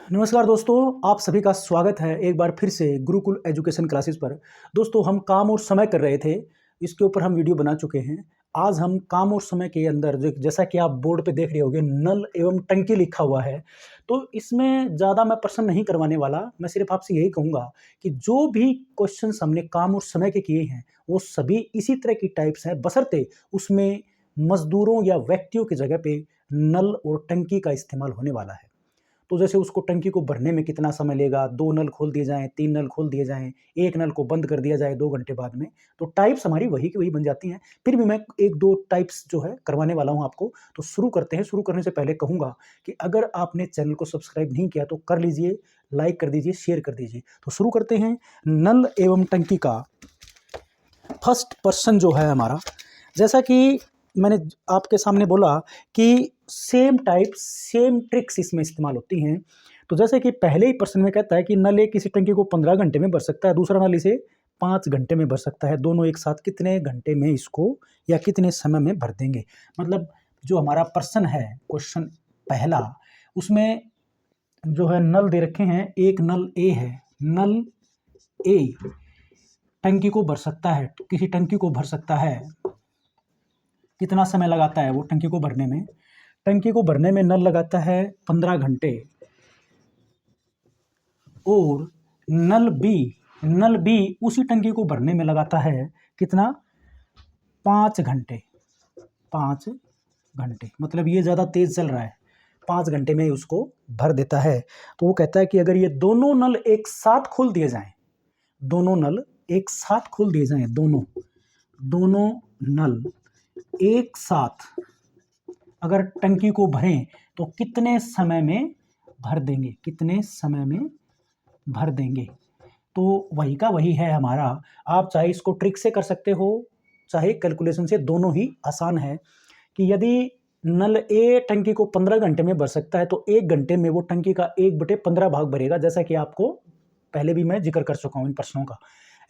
नमस्कार दोस्तों, आप सभी का स्वागत है एक बार फिर से गुरुकुल एजुकेशन क्लासेस पर। दोस्तों, हम काम और समय कर रहे थे, इसके ऊपर हम वीडियो बना चुके हैं। आज हम काम और समय के अंदर जैसा कि आप बोर्ड पे देख रहे होंगे नल एवं टंकी लिखा हुआ है, तो इसमें ज़्यादा मैं प्रश्न नहीं करवाने वाला। मैं सिर्फ आपसे यही कहूँगा कि जो भी क्वेश्चंस हमने काम और समय के किए हैं वो सभी इसी तरह की टाइप्स हैं, बशर्ते उसमें मजदूरों या व्यक्तियों की जगह पे नल और टंकी का इस्तेमाल होने वाला है। तो जैसे उसको टंकी को भरने में कितना समय लेगा, 2 नल खोल दिए जाएँ, 3 नल खोल दिए जाएँ, 1 नल को बंद कर दिया जाए 2 घंटे बाद में, तो टाइप्स हमारी वही की वही बन जाती हैं। फिर भी मैं 1-2 टाइप्स जो है करवाने वाला हूँ आपको, तो शुरू करते हैं। शुरू करने से पहले कहूँगा कि अगर आपने चैनल को सब्सक्राइब नहीं किया तो कर लीजिए, लाइक कर दीजिए, शेयर कर दीजिए। तो शुरू करते हैं। नल एवं टंकी का फर्स्ट प्रश्न जो है हमारा, जैसा कि मैंने आपके सामने बोला कि सेम टाइप सेम ट्रिक्स इसमें इस्तेमाल होती हैं। तो जैसे कि पहले ही प्रश्न में कहता है कि नल एक किसी टंकी को 15 घंटे में भर सकता है, दूसरा नल इसे 5 घंटे में भर सकता है। दोनों एक साथ कितने घंटे में इसको या कितने समय में भर देंगे। मतलब जो हमारा प्रश्न है, क्वेश्चन पहला, उसमें जो है नल दे रखे हैं। एक नल ए है, नल ए टंकी को भर सकता है, किसी टंकी को भर सकता है। कितना समय लगाता है वो टंकी को भरने में? टंकी को भरने में नल लगाता है 15 घंटे। और नल बी उसी टंकी को भरने में लगाता है कितना? 5 घंटे। 5 घंटे मतलब ये ज़्यादा तेज़ चल रहा है, 5 घंटे में उसको भर देता है। तो वो कहता है कि अगर ये दोनों नल एक साथ खोल दिए जाएं, दोनों नल एक साथ खोल दिए जाएं, दोनों नल एक साथ अगर टंकी को भरें तो कितने समय में भर देंगे, कितने समय में भर देंगे। तो वही का वही है हमारा। आप चाहे इसको ट्रिक से कर सकते हो, चाहे कैलकुलेशन से, दोनों ही आसान है। कि यदि नल ए टंकी को 15 घंटे में भर सकता है तो 1 घंटे में वो टंकी का 1/15 भाग भरेगा, जैसा कि आपको पहले भी मैं जिक्र कर चुका हूँ इन प्रश्नों का।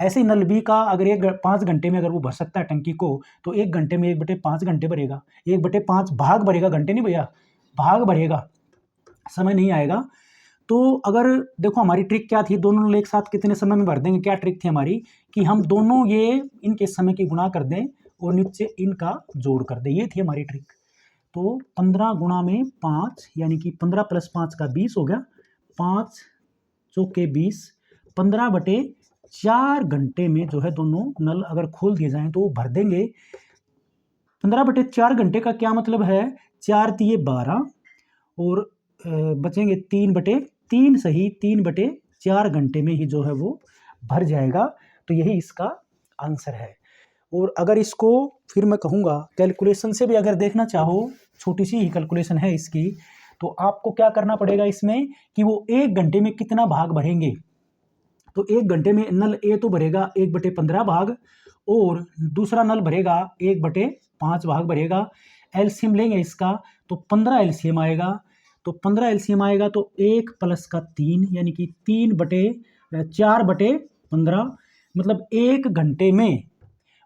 ऐसे ही नल बी का अगर 5 घंटे में अगर वो भर सकता है टंकी को, तो 1 घंटे में 1/5 घंटे भरेगा, 1/5 भाग भरेगा, घंटे नहीं भैया, भाग भरेगा, समय नहीं आएगा। तो अगर देखो हमारी ट्रिक क्या थी, दोनों नल एक साथ कितने समय में भर देंगे। क्या ट्रिक थी हमारी कि हम दोनों ये इनके समय की गुणा कर दें और नीचे इनका जोड़ कर दें, ये थी हमारी ट्रिक। तो 15 गुणा में 5 यानी कि 15 + 5 का 20 हो गया, 5 चौके 20, 15/4 घंटे में जो है दोनों नल अगर खोल दिए जाएं तो वो भर देंगे। 15/4 घंटे का क्या मतलब है? 4 × 12 और बचेंगे 3/3, सही 3/4 घंटे में ही जो है वो भर जाएगा। तो यही इसका आंसर है। और अगर इसको फिर मैं कहूँगा कैलकुलेशन से भी अगर देखना चाहो, छोटी सी ही कैलकुलेशन है इसकी, तो आपको क्या करना पड़ेगा इसमें कि वो 1 घंटे में कितना भाग भरेंगे। तो 1 घंटे में नल ए तो भरेगा 1/15 भाग और दूसरा नल भरेगा 1/5 भाग भरेगा। एलसीएम लेंगे इसका तो 15 एलसीएम आएगा। तो 15 एलसीएम आएगा तो 1 + 3 यानी कि 4/15, मतलब 1 घंटे में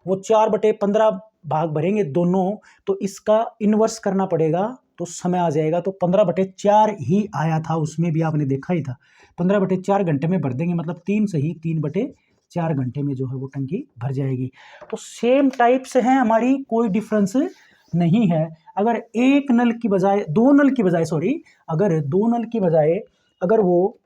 वो 4/15 भाग भरेंगे दोनों। तो इसका इन्वर्स करना पड़ेगा तो समय आ जाएगा। तो 15/4 ही आया था, उसमें भी आपने देखा ही था। 15/4 घंटे में भर देंगे, मतलब 3 सही 3/4 घंटे में जो है वो टंकी भर जाएगी। तो सेम टाइप से है हमारी, कोई डिफरेंस नहीं है। अगर एक नल की बजाय दो नल की बजाय सॉरी अगर 2 नल की बजाय अगर वो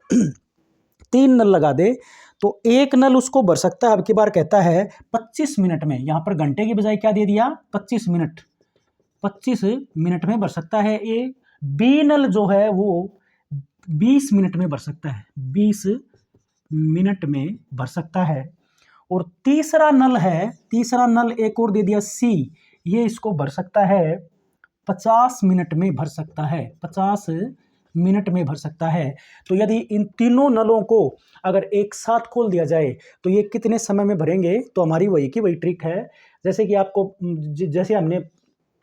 3 नल लगा दे तो 1 नल उसको भर सकता है। अब की बार कहता है 25 मिनट में, यहाँ पर घंटे की बजाय क्या दे दिया? 25 मिनट। 25 मिनट में भर सकता है। ए बी नल जो है वो 20 मिनट में भर सकता है, 20 मिनट में भर सकता है। और तीसरा नल एक और दे दिया सी, ये इसको भर सकता है 50 मिनट में भर सकता है, 50 मिनट में भर सकता है। तो यदि इन तीनों नलों को अगर एक साथ खोल दिया जाए तो ये कितने समय में भरेंगे। तो हमारी वही की वही ट्रिक है। जैसे कि आपको जैसे हमने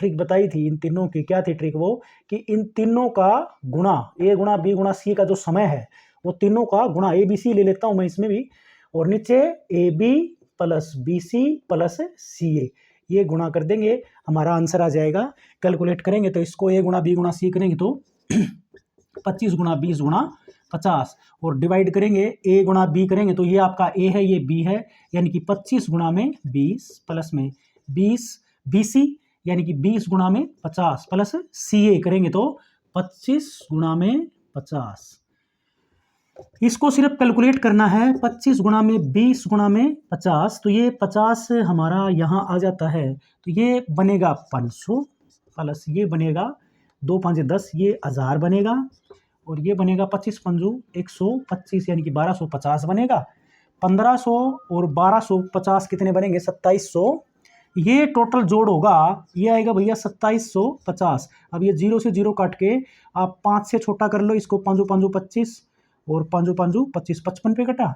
ट्रिक बताई थी इन तीनों की, क्या थी ट्रिक वो, कि इन तीनों का गुणा, ए गुणा बी गुणा सी का जो समय है वो तीनों का गुणा, ए बी सी ले लेता हूं मैं इसमें भी, और नीचे a b plus b c plus c a, ये गुणा कर देंगे, हमारा आंसर आ जाएगा। कैलकुलेट करेंगे तो इसको ए गुणा बी गुणा सी करेंगे तो 25 × 20 × 50 और डिवाइड करेंगे a गुणा b करेंगे तो ये आपका a है, ये b है, यानी कि 25 गुणा में 20 प्लस में 20 bc यानी कि 20 गुणा में 50 प्लस ca करेंगे तो 25 गुणा में 50। इसको सिर्फ कैलकुलेट करना है, 25 गुणा में 20 गुणा में 50, तो ये 50 हमारा यहाँ आ जाता है, तो ये बनेगा 500 प्लस ये बनेगा 2 5 10, ये 1000 बनेगा और ये बनेगा 25 पंजू 125 यानी कि 1250 बनेगा। 1500 और 1250 कितने बनेंगे? 2700। ये टोटल जोड़ होगा, ये आएगा भैया 2750। अब ये 0 से 0 काट के आप 5 से छोटा कर लो इसको, 5 5 25 और 5 5 25, 55 पे कटा,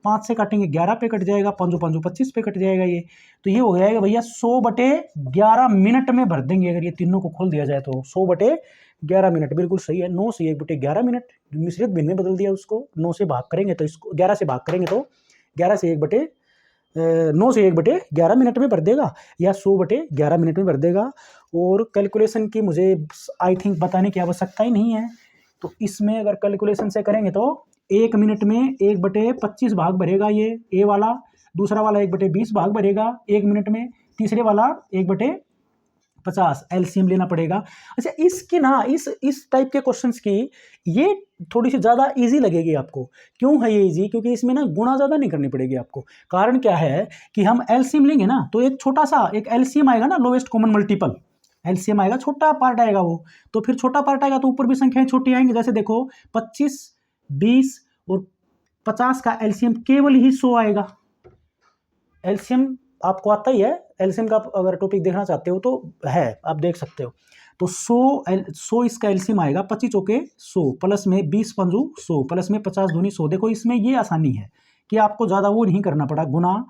5 से काटेंगे 11 पे कट जाएगा, 5 5 25 पे कट जाएगा ये, तो ये हो जाएगा भैया 100/11 मिनट में भर देंगे। अगर ये तीनों को खोल दिया जाए तो 100/11 मिनट, बिल्कुल सही है। 9 से 1/11 मिनट, मिश्रित भिन्न में बदल दिया उसको, 9 से भाग करेंगे तो इसको 11 से भाग करेंगे तो 11 से 9 से 1/11 मिनट में भर देगा या 100/11 मिनट में भर देगा। और कैलकुलेशन की मुझे आई थिंक बताने की आवश्यकता ही नहीं है, तो इसमें अगर कैलकुलेशन से करेंगे तो 1 मिनट में 1/25 भाग भरेगा ये ए वाला, दूसरा वाला 1/20 भाग भरेगा 1 मिनट में, तीसरे वाला 1/50 एलसीएम लेना पड़ेगा। अच्छा, इसकी ना इस टाइप के क्वेश्चंस की ये थोड़ी सी ज़्यादा इजी लगेगी आपको। क्यों है ये इजी? क्योंकि इसमें ना गुणा ज़्यादा नहीं करनी पड़ेगी आपको। कारण क्या है कि हम एलसीएम लेंगे ना तो एक छोटा सा एक एलसीएम आएगा ना, लोएस्ट कॉमन मल्टीपल एलसीएम आएगा, छोटा पार्ट आएगा वो, तो फिर छोटा पार्ट आएगा तो ऊपर भी संख्याएं छोटी आएंगी। जैसे देखो 25 20 और 50 का एलसीएम केवल ही 100 आएगा। एलसीएम आपको आता ही है, एलसीएम का अगर टॉपिक देखना चाहते हो तो है, आप देख सकते हो। तो 100 इसका एलसीएम आएगा, 25 चौके 100 प्लस में 20 पंजू 100 प्लस में 50 दूनी 100। देखो इसमें ये आसानी है कि आपको ज़्यादा वो नहीं करना पड़ा, गुना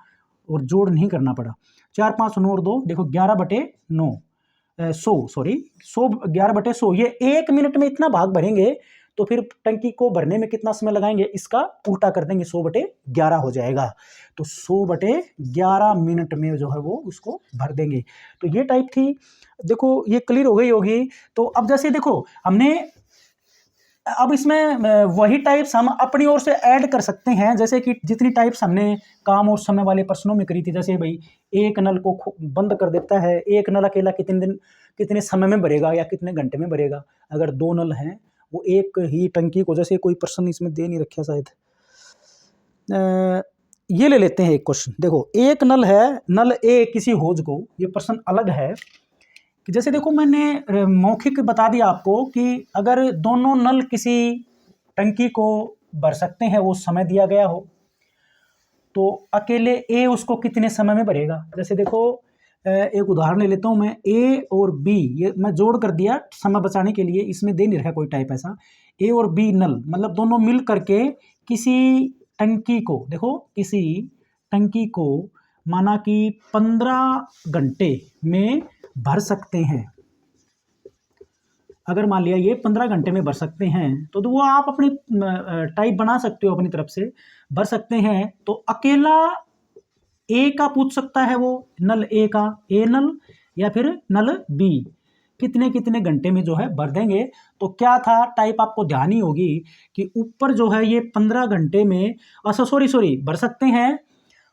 और जोड़ नहीं करना पड़ा। 4 5 9 और 2, देखो 11/9 100 11/100, ये 1 मिनट में इतना भाग भरेंगे तो फिर टंकी को भरने में कितना समय लगाएंगे? इसका उल्टा कर देंगे, 100/11 हो जाएगा। तो 100/11 मिनट में जो है वो उसको भर देंगे। तो ये टाइप थी, देखो ये क्लियर हो गई होगी। तो अब जैसे देखो हमने अब इसमें वही टाइप्स हम अपनी ओर से ऐड कर सकते हैं, जैसे कि जितनी टाइप्स हमने काम और समय वाले प्रश्नों में करी थी। जैसे भाई एक नल को बंद कर देता है, एक नल अकेला कितने समय में भरेगा या कितने घंटे में भरेगा। अगर 2 नल हैं, वो एक ही टंकी को, जैसे कोई प्रश्न इसमें दे नहीं रखा शायद, ये ले लेते हैं एक क्वेश्चन। देखो एक नल है, नल ए किसी हौज को, ये प्रश्न अलग है कि जैसे देखो मैंने मौखिक बता दिया आपको कि अगर दोनों नल किसी टंकी को भर सकते हैं, वो समय दिया गया हो, तो अकेले ए उसको कितने समय में भरेगा। जैसे देखो एक उदाहरण ले लेता हूँ मैं, ए और बी, ये मैं जोड़ कर दिया समय बचाने के लिए, इसमें दे नहीं रखा कोई टाइप ऐसा। ए और बी नल मतलब दोनों मिल करके किसी टंकी को, देखो किसी टंकी को माना कि 15 घंटे में भर सकते हैं। अगर मान लिया ये 15 घंटे में भर सकते हैं तो वो आप अपनी टाइप बना सकते हो, अपनी तरफ से भर सकते हैं। तो अकेला ए का पूछ सकता है वो, नल ए का, ए नल या फिर नल बी, कितने घंटे में जो है भर देंगे। तो क्या था टाइप आपको ध्यान ही होगी कि ऊपर जो है ये 15 घंटे में सॉरी भर सकते हैं,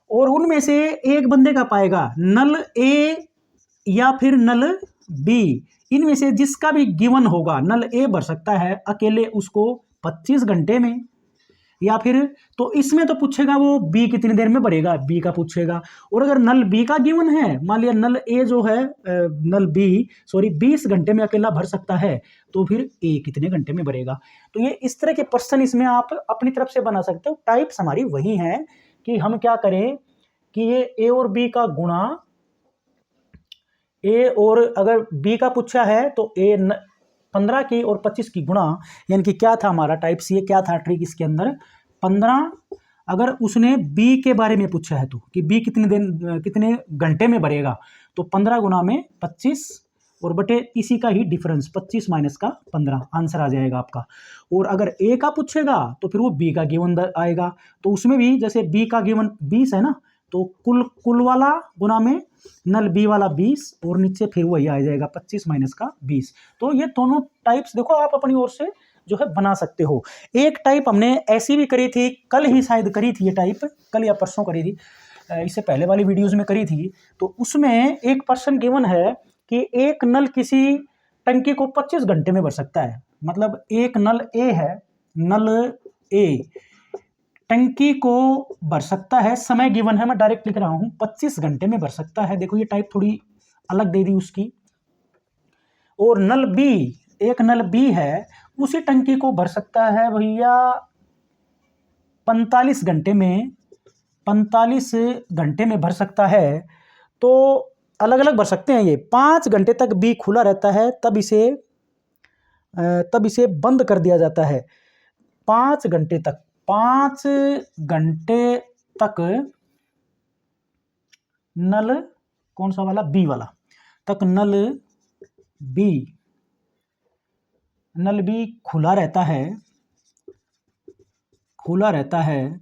और उनमें से एक बंदे का पाएगा नल ए या फिर नल बी, इनमें से जिसका भी गिवन होगा। नल ए भर सकता है अकेले उसको 25 घंटे में, या फिर तो इसमें तो पूछेगा वो बी कितनी देर में भरेगा, बी का पूछेगा। और अगर नल बी का गिवन है, मान लिया नल ए जो है नल बी 20 घंटे में अकेला भर सकता है, तो फिर ए कितने घंटे में भरेगा। तो ये इस तरह के क्वेश्चन इसमें आप अपनी तरफ से बना सकते हो। टाइप्स हमारी वही हैं कि हम क्या करें कि ये ए और बी का गुणा, ए और अगर बी का पूछा है तो ए 15 की और 25 की गुणा, यानी कि क्या था हमारा टाइप्स, ये क्या था ट्रिक इसके अंदर, 15 अगर उसने बी के बारे में पूछा है तो कि बी कितने घंटे में भरेगा, तो 15 गुणा में 25 और बटे इसी का ही डिफरेंस 25 माइनस का 15, आंसर आ जाएगा आपका। और अगर ए का पूछेगा तो फिर वो बी का गिवन आएगा, तो उसमें भी जैसे बी का गिवन 20 है ना, तो कुल वाला गुना में नल बी वाला 20 और नीचे फिर वही आ जाएगा 25 माइनस का 20। तो ये दोनों टाइप्स देखो आप अपनी ओर से जो है बना सकते हो। एक टाइप हमने ऐसी भी करी थी, कल ही शायद करी थी ये टाइप, कल या परसों करी थी, इससे पहले वाली वीडियोज़ में करी थी। तो उसमें एक पर्सन गिवन है कि एक नल किसी टंकी को 25 घंटे में भर सकता है। मतलब एक नल ए है, नल ए टंकी को भर सकता है, समय गिवन है, मैं डायरेक्ट लिख रहा हूं 25 घंटे में भर सकता है। देखो ये टाइप थोड़ी अलग दे दी उसकी। और नल बी, एक नल बी है, उसी टंकी को भर सकता है भैया 45 घंटे में, 45 घंटे में भर सकता है। तो अलग अलग भर सकते हैं ये। 5 घंटे तक बी खुला रहता है, तब इसे बंद कर दिया जाता है। 5 घंटे तक, 5 घंटे तक नल कौन सा वाला, बी वाला तक नल बी खुला रहता है।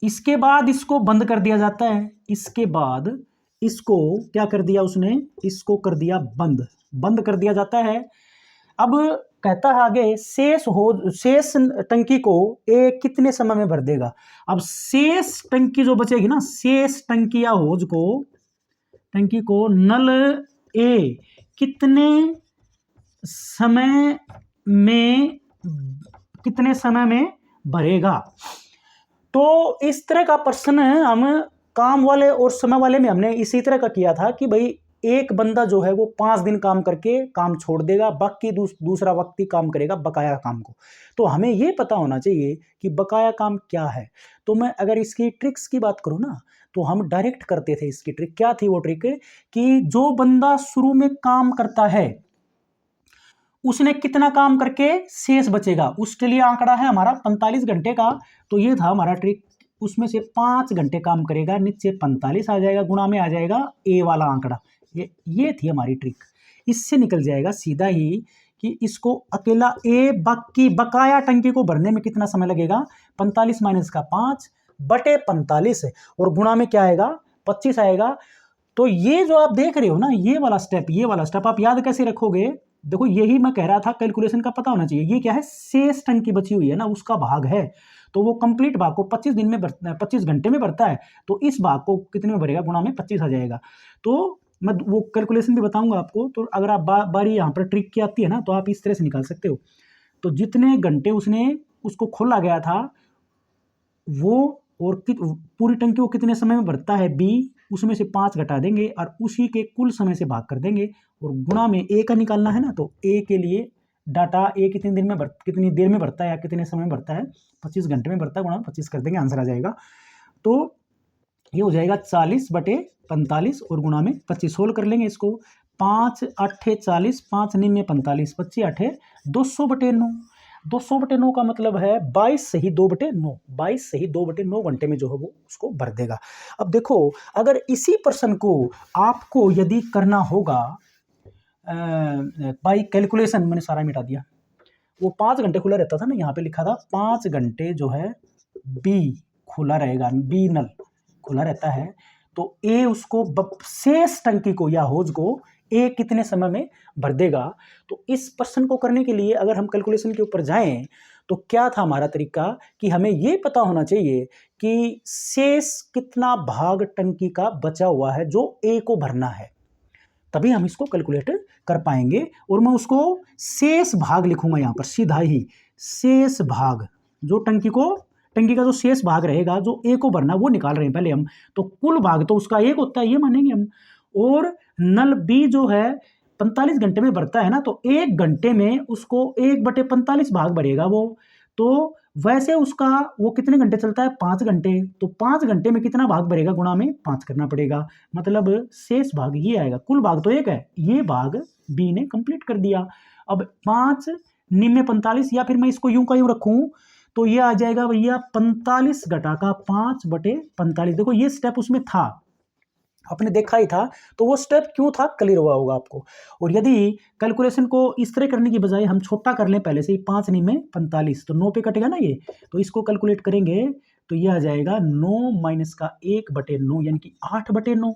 इसके बाद इसको बंद कर दिया जाता है। इसके बाद इसको क्या कर दिया उसने, इसको कर दिया बंद कर दिया जाता है। अब कहता है आगे, शेष टंकी को ए कितने समय में भर देगा। अब शेष टंकी जो बचेगी ना, शेष टंकी या होज को, टंकी को नल ए कितने समय में भरेगा। तो इस तरह का प्रश्न हम काम वाले और समय वाले में हमने इसी तरह का किया था कि भाई एक बंदा जो है वो 5 दिन काम करके काम छोड़ देगा, बाकी दूसरा व्यक्ति काम करेगा बकाया काम को। तो हमें ये पता होना चाहिए कि बकाया काम क्या है। तो मैं अगर इसकी ट्रिक्स की बात करूँ ना, तो हम डायरेक्ट करते थे। इसकी ट्रिक क्या थी? वो ट्रिक कि जो बंदा शुरू में काम करता है उसने कितना काम करके शेष बचेगा, उसके लिए आंकड़ा है हमारा 45 घंटे का। तो ये था हमारा ट्रिक। उसमें से 5 घंटे काम करेगा, नीचे 45 आ जाएगा, गुणा में आ जाएगा ए वाला आंकड़ा। ये थी हमारी ट्रिक। इससे निकल जाएगा सीधा ही कि इसको अकेला ए बाकी बकाया टंकी को भरने में कितना समय लगेगा, 45 माइनस का 5 बटे 45 और गुणा में क्या आएगा, 25 आएगा। तो ये जो आप देख रहे हो ना, ये वाला स्टेप आप याद कैसे रखोगे? देखो यही मैं कह रहा था, कैलकुलेशन का पता होना चाहिए। ये क्या है, शेष टंकी बची हुई है ना, उसका भाग है। तो वो कंप्लीट भाग को 25 घंटे में भरता है। तो इस भाग को कितने में भरेगा, गुणा में 25 आ जाएगा। तो मैं वो कैलकुलेशन भी बताऊंगा आपको। तो अगर आप बारी यहाँ पर ट्रिक की आती है ना, तो आप इस तरह से निकाल सकते हो। तो जितने घंटे उसको खोला गया था वो, और पूरी टंकी को कितने समय में भरता है बी, उसमें से 5 घटा देंगे और उसी के कुल समय से भाग कर देंगे और गुणा में ए का निकालना है ना। तो ए के लिए डाटा ए कितनी देर में भरता है या कितने समय में भरता है, 25 घंटे में भरता है, गुणा में 25 कर देंगे, आंसर आ जाएगा। तो ये हो जाएगा 40 बटे 45 और गुणा में 25। सोल्व कर लेंगे इसको। 5 8 40, 5 9 45, 25 8 200 बटे 9। 200 बटे 9 का मतलब है 22 से ही 2 बटे 9, 22 से ही 2 बटे 9 घंटे में जो है वो उसको भर देगा। अब देखो, अगर इसी प्रश्न को आपको यदि करना होगा बाई कैलकुलेशन, मैंने सारा मिटा दिया। वो 5 घंटे खुला रहता था ना, यहाँ पे लिखा था 5 घंटे जो है बी खुला रहेगा, बी नल खुला रहता है। तो ए उसको शेष टंकी को या होज को ए कितने समय में भर देगा। तो इस प्रश्न को करने के लिए अगर हम कैलकुलेशन के ऊपर जाएं तो क्या था हमारा तरीका कि हमें यह पता होना चाहिए कि शेष कितना भाग टंकी का बचा हुआ है जो ए को भरना है, तभी हम इसको कैलकुलेट कर पाएंगे। और मैं उसको शेष भाग लिखूंगा यहाँ पर सीधा ही, शेष भाग जो टंकी का जो शेष भाग रहेगा जो ए को भरना, वो निकाल रहे हैं पहले हम। तो कुल भाग तो उसका एक होता है, ये मानेंगे हम। और नल बी जो है 45 घंटे में भरता है ना, तो 1 घंटे में उसको 1/45 भाग भरेगा वो। तो वैसे उसका वो कितने घंटे चलता है, 5 घंटे। तो 5 घंटे में कितना भाग भरेगा, गुणा में 5 करना पड़ेगा। मतलब शेष भाग ये आएगा, कुल भाग तो 1 है, ये भाग बी ने कंप्लीट कर दिया। अब 5 निम्न 45, या फिर मैं इसको यूं का यूं रखूं तो ये आ जाएगा भैया 45 घटा का 5/45। देखो ये स्टेप उसमें था, आपने देखा ही था। तो वो स्टेप क्यों था, क्लियर हुआ होगा आपको। और यदि कैलकुलेशन को इस तरह करने की बजाय हम छोटा कर लें पहले से ही, 5 निम्न 45, तो 9 पे कटेगा ना ये। तो इसको कैलकुलेट करेंगे तो ये आ जाएगा 9 माइनस का 1/9 यानी कि 8/9।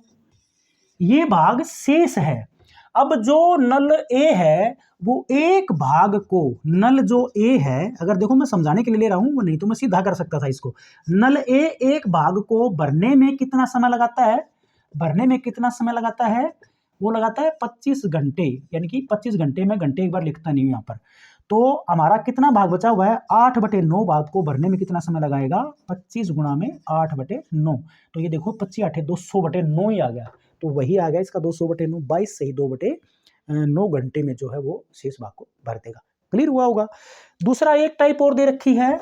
ये भाग शेष है। अब जो नल ए है वो एक भाग को, नल जो ए है, अगर देखो मैं समझाने के लिए ले रहा हूं, वो नहीं तो मैं सीधा कर सकता था इसको। नल ए एक भाग को भरने में कितना समय लगाता है, भरने में कितना समय लगाता है, वो लगाता है 25 घंटे, यानी कि 25 घंटे में, घंटे एक बार लिखता नहीं हूं यहाँ पर। तो हमारा कितना भाग बचा हुआ है, 8/9 भाग को भरने में कितना समय लगाएगा, 25 गुणा में 8/9। तो ये देखो 25 8 200/9 ही आ गया, तो वही आ गया इसका 200/9, 22 से ही 2/9 घंटे में जो है वो शेष भाग को भर देगा। क्लियर हुआ होगा। दूसरा एक टाइप और दे रखी है,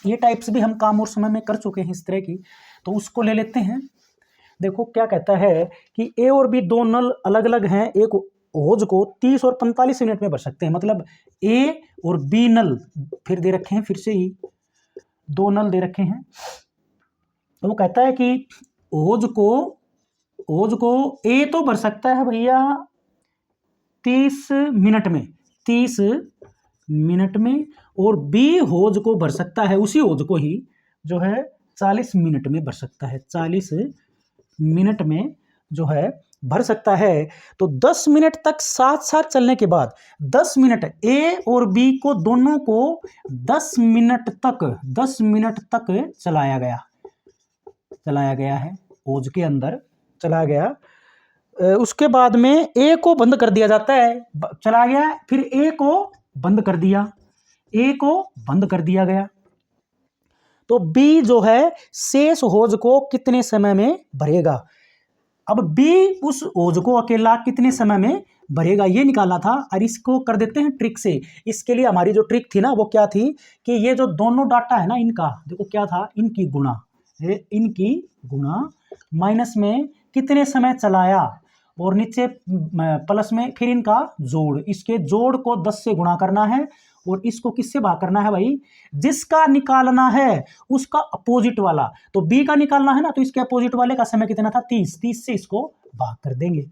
ये टाइप्स भी हम काम और समय में कर चुके हैं इस तरह की, तो उसको ले लेते हैं। देखो क्या कहता है कि ए और बी दो नल अलग अलग हैं, एक होज को 30 और 45 मिनट में भर सकते हैं। मतलब ए और बी नल फिर दे रखे हैं, फिर से ही दो नल दे रखे हैं। तो वो कहता है कि होज को ए तो भर सकता है भैया 30 मिनट में, 30 मिनट में, और बी होज को भर सकता है, उसी होज को ही जो है 40 मिनट में भर सकता है, 40 मिनट में जो है भर सकता है। तो 10 मिनट तक साथ साथ चलने के बाद 10 मिनट ए और बी को दोनों को 10 मिनट तक चलाया गया है, होज के अंदर चला गया। उसके बाद में ए को बंद कर दिया जाता है, चला गया, फिर ए को बंद कर दिया गया। तो बी जो है शेष होज को कितने समय में भरेगा। अब बी उस होज को अकेला कितने समय में भरेगा ये निकालना था, और इसको कर देते हैं ट्रिक से। इसके लिए हमारी जो ट्रिक थी ना वो क्या थी कि ये जो दोनों डाटा है ना इनका, देखो क्या था, इनकी गुणा माइनस में कितने समय चलाया, और नीचे प्लस में फिर इनका जोड़, इसके जोड़ को 10 से गुणा करना है, और इसको किससे भाग करना है भाई, जिसका निकालना है उसका अपोजिट वाला। तो बी का निकालना है ना, तो इसके अपोजिट वाले का समय कितना था, 30 से इसको भाग कर देंगे,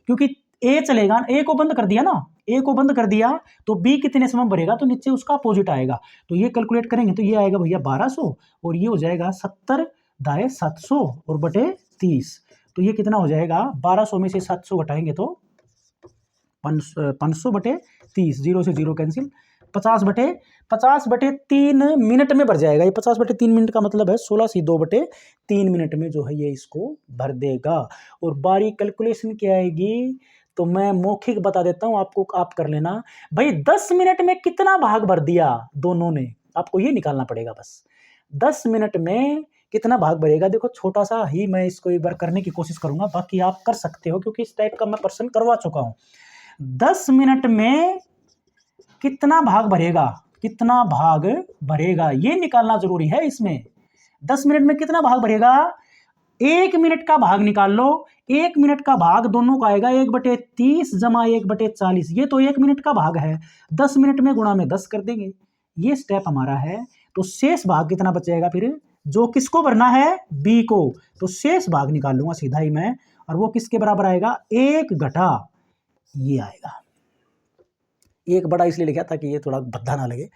क्योंकि ए चलेगा, ए को बंद कर दिया ना, ए को बंद कर दिया तो बी कितने समय भरेगा, तो नीचे उसका अपोजिट आएगा। तो ये कैलकुलेट करेंगे तो ये आएगा भैया 1200, और ये हो जाएगा 70 दाए 700 और बटे 30। तो ये कितना हो जाएगा, 1200 में से 700 घटाएंगे तो 500/30, 0 से 0 कैंसिल, 50/3 मिनट में भर जाएगा। ये 50/3 मिनट का मतलब है 16 से 2/3 मिनट में जो है ये इसको भर देगा। और बारी कैलकुलेशन क्या आएगी तो मैं मौखिक बता देता हूं आपको, आप कर लेना भाई। 10 मिनट में कितना भाग भर दिया दोनों ने, आपको ये निकालना पड़ेगा बस। 10 मिनट में कितना भाग भरेगा, देखो छोटा सा ही मैं इसको एक बार करने की कोशिश करूंगा, बाकी आप कर सकते हो क्योंकि इस टाइप का मैं प्रश्न करवा चुका हूं। 10 मिनट में कितना भाग भरेगा ये निकालना जरूरी है इसमें। 10 मिनट में कितना भाग भरेगा, 1 मिनट का भाग निकाल लो। 1 मिनट का भाग दोनों का आएगा 1/30 जमा 1/40, ये तो 1 मिनट का भाग है, 10 मिनट में गुणा में 10 कर देंगे, ये स्टेप हमारा है। तो शेष भाग कितना बचेगा फिर, जो किसको भरना है, बी को, तो शेष भाग निकाल लूंगा सीधा ही मैं, और वो किसके बराबर आएगा, 1 घटा ये आएगा। एक बड़ा इसलिए लिखा था कि ये थोड़ा भद्दा ना लगे,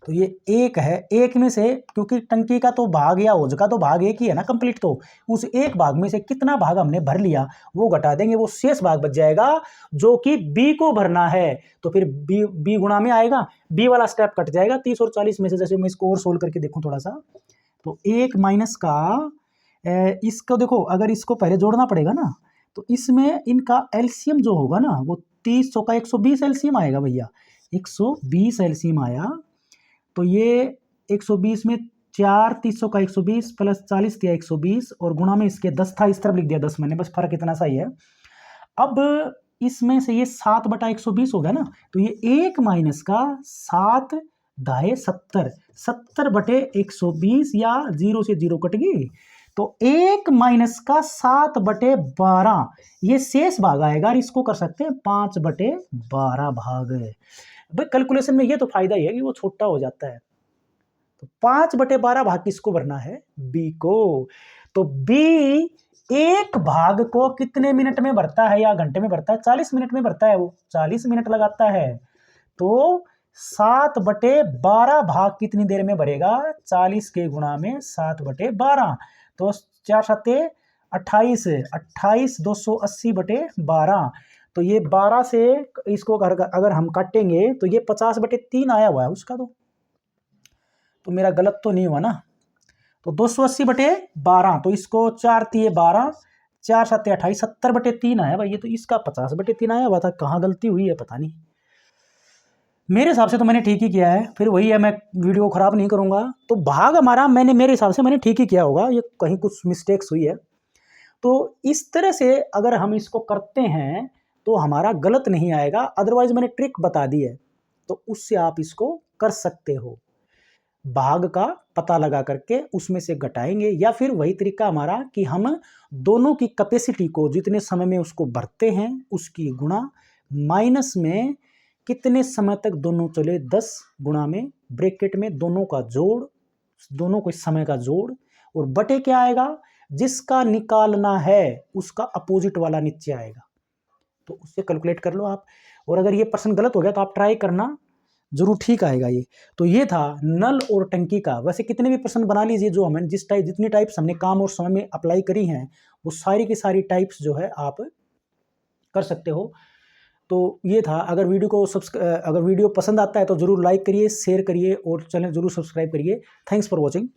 तो ये 1 है, 1 में से, क्योंकि टंकी का तो भाग या होज का तो भाग एक ही है ना कंप्लीट, तो उस एक भाग में से कितना भाग हमने भर लिया वो घटा देंगे, वो शेष भाग बच जाएगा जो कि बी को भरना है। तो फिर बी गुणा में आएगा, बी वाला स्टेप कट जाएगा 30 और 40 में से। जैसे मैं इसको और सोल्व करके देखूं थोड़ा सा, तो 1 माइनस का इसको देखो, अगर इसको पहले जोड़ना पड़ेगा ना, तो इसमें इनका एलसीएम जो होगा ना वो 30 का 120 एलसीएम आएगा भैया, 120 एलसीएम आया। तो ये 120 में 4 300 का 120 प्लस 40 दिया 120, और गुणा में इसके 10 था, इस तरफ लिख दिया 10 मैंने, बस फर्क इतना सा ही है। अब इसमें से ये 7/120 हो गया ना, तो ये 1 माइनस का 7 दाए 70, 70/120 या 0 से 0 कट गई, तो 1 माइनस का 7/12 ये शेष भाग आएगा, और इसको कर सकते हैं 5/12 भाग। भाई कैलकुलेशन में ये तो फायदा ही है कि वो छोटा हो जाता है। तो 5/12 भाग किसको भरना है, बी को। तो बी एक भाग को कितने मिनट में भरता है या घंटे में भरता है, 40 मिनट में भरता है, वो 40 मिनट लगाता है। तो 7/12 भाग कितनी देर में भरेगा, 40 के गुणा में 7/12, तो 4 7 28, 280/12, तो ये 12 से इसको अगर हम काटेंगे तो ये 50/3 आया हुआ है उसका। तो मेरा गलत तो नहीं हुआ ना। तो 280/12, तो इसको 4 तिये 12, 4 7 28, 70/3 आया भाई। ये तो इसका 50/3 आया हुआ था। कहाँ गलती हुई है पता नहीं। मेरे हिसाब से तो मैंने ठीक ही किया है। फिर वही है, मैं वीडियो को ख़राब नहीं करूँगा। तो भाग हमारा मेरे हिसाब से मैंने ठीक ही किया होगा। ये कहीं कुछ मिस्टेक्स हुई है। तो इस तरह से अगर हम इसको करते हैं तो हमारा गलत नहीं आएगा। अदरवाइज मैंने ट्रिक बता दी है, तो उससे आप इसको कर सकते हो। भाग का पता लगा करके उसमें से घटाएंगे, या फिर वही तरीका हमारा कि हम दोनों की कैपेसिटी को जितने समय में उसको भरते हैं उसकी गुणा, माइनस में कितने समय तक दोनों चले 10 गुणा में ब्रैकेट में दोनों का जोड़, दोनों को समय का जोड़, और बटे क्या आएगा, जिसका निकालना है उसका अपोजिट वाला नीचे आएगा। तो उससे कैलकुलेट कर लो आप। और अगर ये प्रश्न गलत हो गया तो आप ट्राई करना, जरूर ठीक आएगा ये। तो ये था नल और टंकी का। वैसे कितने भी प्रश्न बना लीजिए जो हमें जितनी टाइप्स हमने काम और समय में अप्लाई करी हैं, वो सारी की सारी टाइप्स जो है आप कर सकते हो। तो ये था। अगर वीडियो पसंद आता है तो ज़रूर लाइक करिए, शेयर करिए और चैनल ज़रूर सब्सक्राइब करिए। Thanks for watching.